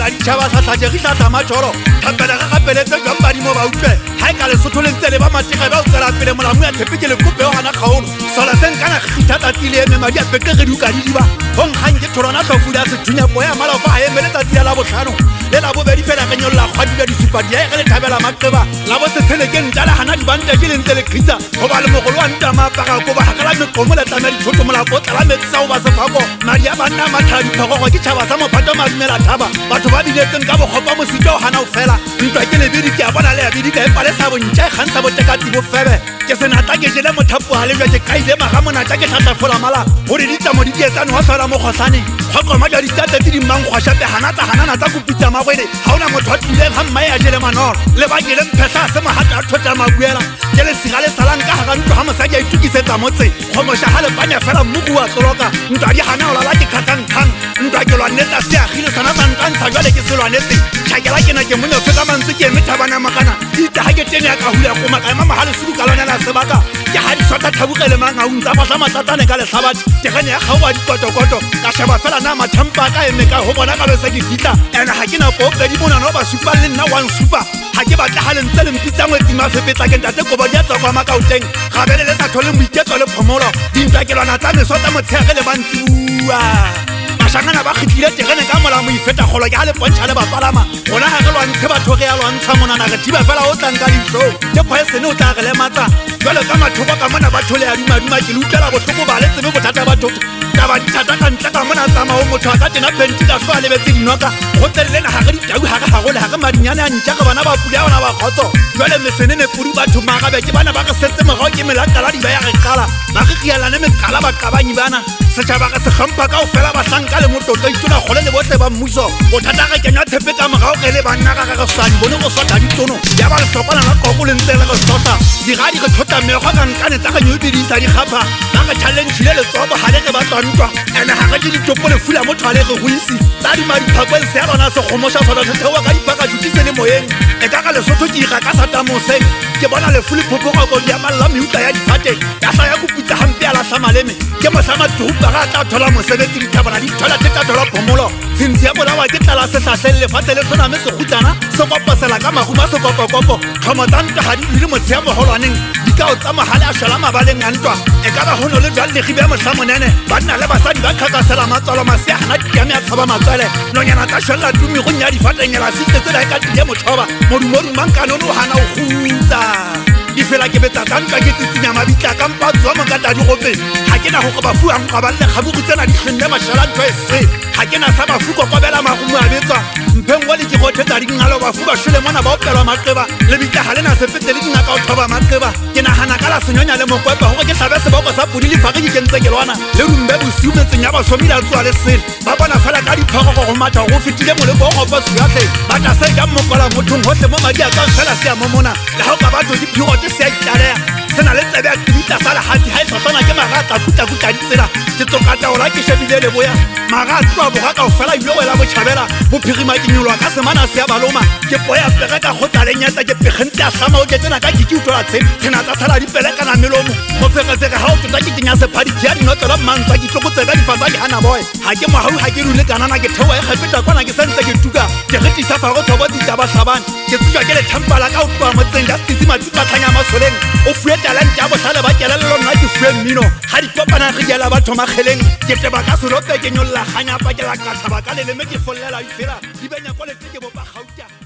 la ditšhaba tlhatlhatše ge tlatla matšhoro thapele ge gapeletse jwang badimo ba utlwe ga e ka lesotho le ntse le ba matege ba o tsela pele molamo ya tshepe ke lekopeo gana kgaolo sola senkana githa tatsi le eme madi a pekege di o ka di diba go nkgang ke thorona tlhofule ya sethunya poe ya malao fa a eme letsatsi la botlhano le la bobedi fela ge nyolola kgwadile disupadi ya e ge le thabela maqeba la bo setshele ke ntla le gana dibante ke le ntse le kgitsa go ba le mogolo wa ntama apara ko ba gakala meqomo le tlamea dithoto molako o tlala metsi sa go ba sefako madi a banna mathala diphagogo ke tšhaba sa mophato madumela thaba batho ba biletseng ka bokgopa mositša o gana o fela ntwa ke lebedi ke a bona le ya bedi ka e palesa bontša e kgantsa botekatsi bo febe ke senatla ke jele mothapo ga lejwa ke kaile maga monatla ke tlhatlafola mala gore ditlamo di dietsane wa fela mo kgotlhaneng kgokoma jwa ditsatse tse dimmang kgwashape ganatsa ganana tsa kopitsa magwele ga o na motho a tlileng ga mmae a jele manolo le bakele mphetlha a se mogata a thota mabuela ke lesiga le salang ka ga ntlo ga mosadi a itukisetsa motse kgomoša ga lepanya fela mmogo wa tsoloka ntwa di gana o lala ke kgakangkgang ntwa ke lwanetsa seagile sona sa ntantsha jwale ke se lwanetse tšhakela ke na ke monyofe ka mantse ke eme thabana makana itse ga ke tene ya ka hula koma ka ema magale sedu ka lwanela sebaka ke ga disota tlhabogele mangaung tsa batla matlatsane ka letlhabati tegane ya kgaoba dikotokoto ka sheba fela na mathampa ka eme ka go bona ka bese ke fitlha ene ga ke na poopedi monana o ba supang le nna one super ga ke batla ga lentse le mpitsa ngwetsima fepetla ke ntate kobo di a tswa kwa makaoteng gabele le sa thole boiketlo le phomolo dintwa ke lwana tsa meso tsa motshege le bantsibua bašangana ba kgetlile tegene ka molamo ifeta kgolo ke ga le pontšha le bapalama gona ga re lwantshe batho ge ya lwantsha monana re thiba fela o tlang ka dišo ke poesene o tla re lematsa jalo ka mathoko ka mona batho le ya dumaduma ke le utlwela botlhoko ba le tsebe bothata ba tota taba dithata ka ntle ka mona tsamao motho a ka tena penti ka hloa lebetse dinoka go telelena ga ge ditau ga ge gagole ga ge madinyane a ntša ge bana ba pule ya bona ba kgotso jale mesenene pudi batho magabe ke bana ba re setse mogao ke melakala di ba ya ge kala ba ge gialane mekala ba qabanyi bana setšhaba ge se hlompha kao fela bahlanka le mototlo itona kgole le botle ba mmuso bothata ge kenya tshepe ka mogao ge le banna ga ge ge sadi bone go sotla ditono ya ba lehlokwana la koko le ntse le ge sotla digadi ge thota mekgwa ka nkane tsa ge nyobedisa dikgapha ba ge thalentšhile letsoa bogale ge ba tlwantwa ene ga ge ke ditopo le fula motho a le ge go isi tsa dimadiphakweng se ya lona se kgomoša sodathetheoa ka dipaka dutise le moyeng e ka ga lesotho ke iga ka satamoseng ke bona lefu le phopogoko di amalla meutla ya diphateng ka hla ya kopitsa gampe a latlha maleme ke motlhamaturupa ga a tla thola mosebetsi dithabana di thola te tla thola phomolo tshintshi ya bolawa ke tlala setlhatlheng lefatshe le tshwaname sekgutsana se koposela ka maguma sekopokopo tlhomo tsa ntwa ga di dule motshe ya mogolwaneng dikao tsa mogale a šola mabaleng a ntwa e ka ba gono le jwang legibe ya motlhamonene banna le basadi ba kgakasela matswalo maseagana diame a tshaba matswele nonyana tsa šolela tumegong ya difatengela sitsetsela e ka tile motšhoba modumodumangkanone o gana o gutsa di fela ke betsa tsa ntwa ke tsitsinya mabitla ka mpatsoa mokata digopeng ga ke na go go bafuang ga ba lle kgabogo tsena di kgenne mašhala ntho e se ga ke na sa bafu kokobela magomo a betswa mphengwa le ke gothetsa dingalo bafu ba šole mona ba opelwa maqeba le bitla ga le na sepete le dingaka o thoba maqeba ke nagana ka la senyonya le mokwepa gore ke tlhabe seboko sa podi le fage ke ntse ke lwana le rumbe bosiu metseng ya basomi la tsoa le sele ba bona fela ka diphagogo go matha go fetile moleko o gopa seatleng ba tla se ka mmokola mothong gotlhe mo madi a tsang fela se ya mo mona le ga o ka batho diphigote se a itlalea se na le tsebe ya tibitla sa legatsi ga e tlhotlhana ke maga a tlakutakutla ditsela ke tsokataola ke shebile le boya maga a tloa boga kao fela ebile wela botšhabela bophirima ke nyolwa ka semana se ya baloma ke poya pege ka kgotla lenyatsa ke pegentse a tlhama o ketsena ka kiki utlwala tshe tshena tsa sala dipelekana melomo mofegefege ga o tota ke kenya sephadi ke ya dinotelo mmantswa ke tlokotse ka difasa di gana boy ga ke mogau ga ke rule kanana ke theoa e kgapeta kwana ke santse ke tuka ke retisa fa go thobotsitsa batlhabane ke tsujwa ke lethampala ka o tloa motseng justice matupatlhanya masoleng o fue talente ya botlhale ba kelelelo nna ke fue mmino ga dikopana re jela batho makgeleng ke teba ka serope ke nyolola ganyapa ke la katlhaba ka leleme ke follela ifela di benya kwa leteke bopa gauta